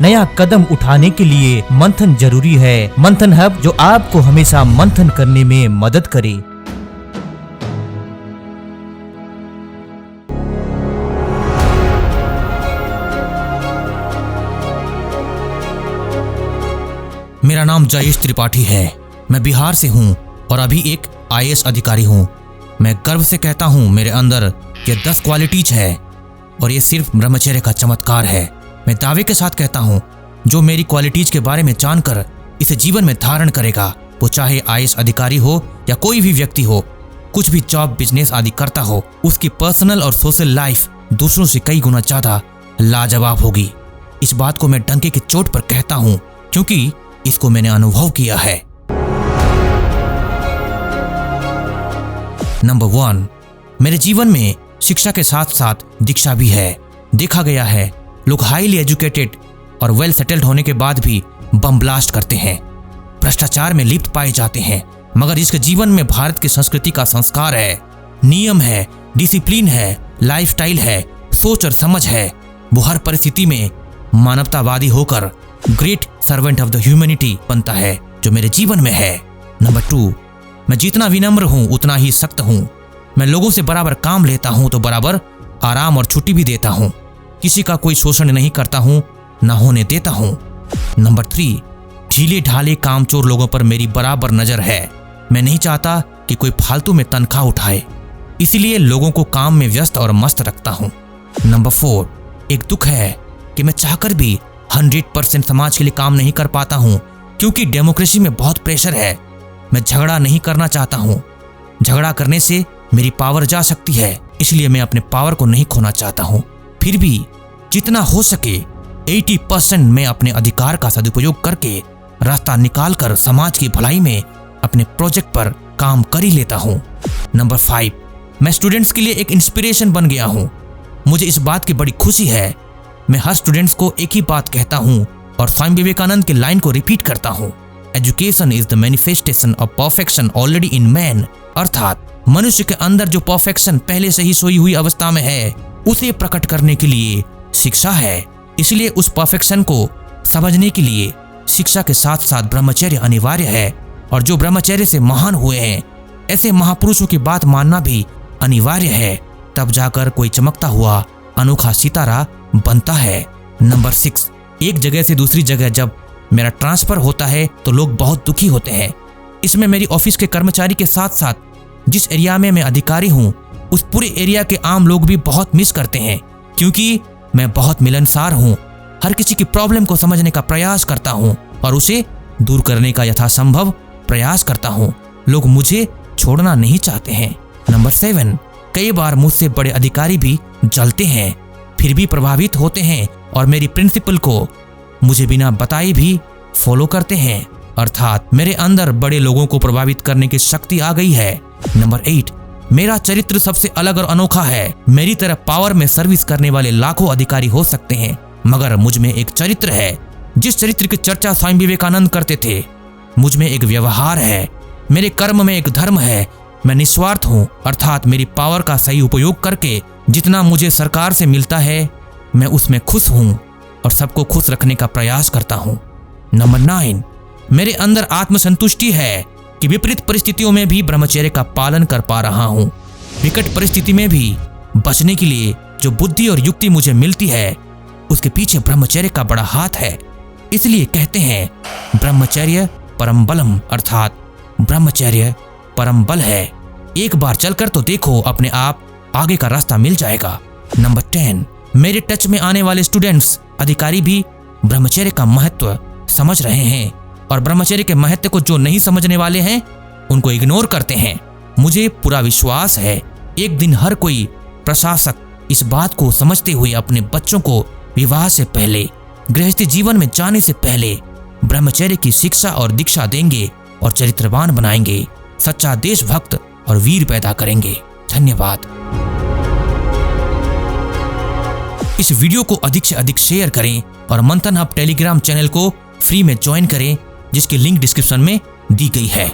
नया कदम उठाने के लिए मंथन जरूरी है। मंथन हब जो आपको हमेशा मंथन करने में मदद करे। मेरा नाम जयेश त्रिपाठी है। मैं बिहार से हूँ और अभी एक IAS अधिकारी हूँ। मैं गर्व से कहता हूँ मेरे अंदर ये 10 क्वालिटीज है और ये सिर्फ ब्रह्मचर्य का चमत्कार है। मैं दावे के साथ कहता हूँ जो मेरी क्वालिटीज के बारे में जानकर इसे जीवन में धारण करेगा, वो चाहे IAS अधिकारी हो या कोई भी व्यक्ति हो, कुछ भी जॉब बिजनेस आदि करता हो, उसकी पर्सनल और सोशल लाइफ दूसरों से कई गुना ज्यादा लाजवाब होगी। इस बात को मैं डंके की चोट पर कहता हूँ क्योंकि इसको मैंने अनुभव किया है। नंबर 1, मेरे जीवन में शिक्षा के साथ साथ दीक्षा भी है। देखा गया है लोग हाईली एजुकेटेड और वेल सेटल्ड होने के बाद भी बम ब्लास्ट करते हैं, भ्रष्टाचार में लिप्त पाए जाते हैं, मगर इसके जीवन में भारत की संस्कृति का संस्कार है, नियम है, डिसिप्लिन है, लाइफस्टाइल है, सोच और समझ है। वो हर परिस्थिति में मानवतावादी होकर great servant of the humanity बनता है, जो मेरे जीवन में है। नंबर 2, मैं जितना विनम्र हूँ उतना ही सख्त हूँ। मैं लोगों से बराबर काम लेता हूँ तो बराबर आराम और छुट्टी भी देता हूँ। किसी का कोई शोषण नहीं करता हूँ, ना होने देता हूँ। नंबर 3, ढीले ढाले कामचोर लोगों पर मेरी बराबर नजर है। मैं नहीं चाहता कि कोई फालतू में तनख्वाह उठाए, इसीलिए लोगों को काम में व्यस्त और मस्त रखता हूँ। नंबर 4, एक दुख है कि मैं चाहकर भी 100% समाज के लिए काम नहीं कर पाता हूँ क्योंकि डेमोक्रेसी में बहुत प्रेशर है। मैं झगड़ा नहीं करना चाहता हूँ, झगड़ा करने से मेरी पावर जा सकती है, इसलिए मैं अपने पावर को नहीं खोना चाहता हूँ। फिर भी जितना हो सके 80% मैं अपने अधिकार का सदुपयोग करके रास्ता निकालकर समाज की भलाई में अपने प्रोजेक्ट पर काम कर ही लेता हूँ। नंबर 5, मैं स्टूडेंट्स के लिए एक इंस्पिरेशन बन गया हूँ। मुझे इस बात की बड़ी खुशी है। मैं हर स्टूडेंट्स को एक ही बात कहता हूँ और स्वामी विवेकानंद की लाइन को रिपीट करता हूँ, education is the manifestation of perfection already in man. अर्थात मनुष्य के अंदर जो परफेक्शन पहले से ही सोई हुई अवस्था में है, उसे प्रकट करने के लिए शिक्षा है। इसलिए उस परफेक्शन को समझने के लिए शिक्षा के साथ साथ ब्रह्मचर्य अनिवार्य है, और जो ब्रह्मचर्य से महान हुए हैं ऐसे महापुरुषों की बात मानना भी अनिवार्य है। तब जाकर कोई चमकता हुआ अनोखा सितारा बनता है। नंबर 6, एक जगह से दूसरी जगह जब मेरा ट्रांसफर होता है तो लोग बहुत दुखी होते हैं। इसमें मेरी ऑफिस के कर्मचारी के साथ साथ जिस एरिया में मैं अधिकारी हूँ उस पूरे एरिया के आम लोग भी बहुत मिस करते हैं, क्योंकि मैं बहुत मिलनसार हूँ। हर किसी की प्रॉब्लम को समझने का प्रयास करता हूँ और उसे दूर करने का यथासंभव प्रयास करता हूँ। लोग मुझे छोड़ना नहीं चाहते हैं। नंबर 7, कई बार मुझसे बड़े अधिकारी भी जलते हैं, फिर भी प्रभावित होते हैं और मेरी प्रिंसिपल को मुझे बिना बताए भी फॉलो करते हैं। अर्थात मेरे अंदर बड़े लोगों को प्रभावित करने की शक्ति आ गई है। नंबर 8, मेरा चरित्र सबसे अलग और अनोखा है। मेरी तरह पावर में सर्विस करने वाले लाखों अधिकारी हो सकते हैं, मगर मुझ में एक चरित्र है। जिस चरित्र की चर्चा स्वामी विवेकानंद करते थे, मुझ में एक व्यवहार है, मेरे कर्म में एक धर्म है। मैं निस्वार्थ हूँ, अर्थात मेरी पावर का सही उपयोग करके जितना मुझे सरकार से मिलता है मैं उसमें खुश हूँ और सबको खुश रखने का प्रयास करता हूँ। नंबर 9, मेरे अंदर आत्मसंतुष्टि है कि विपरीत परिस्थितियों में भी ब्रह्मचर्य का पालन कर पा रहा हूँ। विकट परिस्थिति में भी बचने के लिए जो बुद्धि और युक्ति मुझे मिलती है उसके पीछे ब्रह्मचर्य का बड़ा हाथ है। इसलिए कहते हैं ब्रह्मचर्य परम बलम, अर्थात ब्रह्मचर्य परम बल है। एक बार चलकर तो देखो, अपने आप आगे का रास्ता मिल जाएगा। नंबर 10, मेरे टच में आने वाले स्टूडेंट्स अधिकारी भी ब्रह्मचर्य का महत्व समझ रहे हैं और ब्रह्मचर्य के महत्व को जो नहीं समझने वाले हैं उनको इग्नोर करते हैं। मुझे पूरा विश्वास है एक दिन हर कोई प्रशासक इस बात को समझते हुए अपने बच्चों को विवाह से पहले, गृहस्थी जीवन में जाने से पहले ब्रह्मचर्य की शिक्षा और दीक्षा देंगे और चरित्रवान बनाएंगे, सच्चा देशभक्त और वीर पैदा करेंगे। धन्यवाद। इस वीडियो को अधिक से अधिक शेयर करें और मंथन हब टेलीग्राम चैनल को फ्री में ज्वाइन करें, जिसकी लिंक डिस्क्रिप्शन में दी गई है।